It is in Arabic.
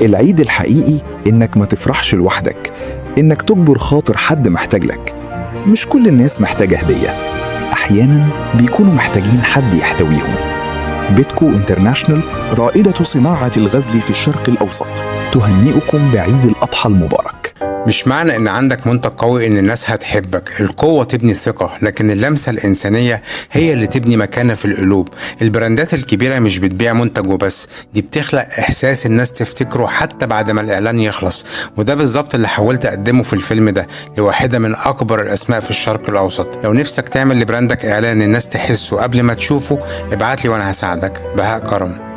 العيد الحقيقي إنك ما تفرحش لوحدك، إنك تجبر خاطر حد محتاج لك. مش كل الناس محتاجة هدية، أحياناً بيكونوا محتاجين حد يحتويهم. بيتكو انترناشنال، رائدة صناعة الغزل في الشرق الأوسط، تهنئكم بعيد الأضحى المبارك. مش معنى ان عندك منتج قوي ان الناس هتحبك. القوة تبني ثقة، لكن اللمسة الإنسانية هي اللي تبني مكانة في القلوب. البراندات الكبيرة مش بتبيع منتج وبس، دي بتخلق إحساس الناس تفتكره حتى بعد ما الإعلان يخلص. وده بالظبط اللي حاولت أقدمه في الفيلم ده لواحدة من أكبر الأسماء في الشرق الأوسط. لو نفسك تعمل لبراندك إعلان الناس تحسه قبل ما تشوفه، ابعتلي وأنا هساعدك. بهاء كرم.